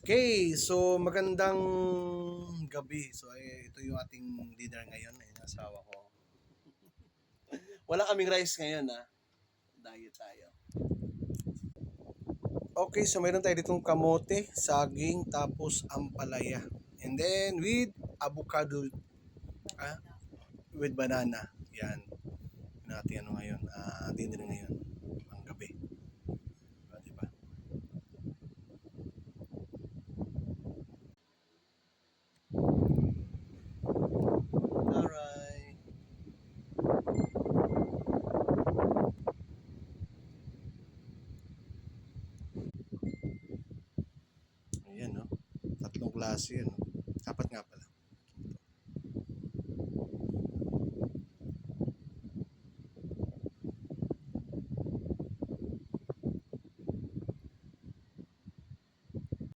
Okay, so magandang gabi. So ito yung ating dinner ngayon, yung asawa ko. Wala kaming rice ngayon Diet tayo. Okay, so mayroon tayo ditong kamote, saging, tapos ampalaya. And then with avocado, ah, with banana. Yan. Yung ating ano ngayon, dinner ngayon, ang gabi. Diba? Alright. Ayan, no? Tatlong klase yan, no? Apat nga pala.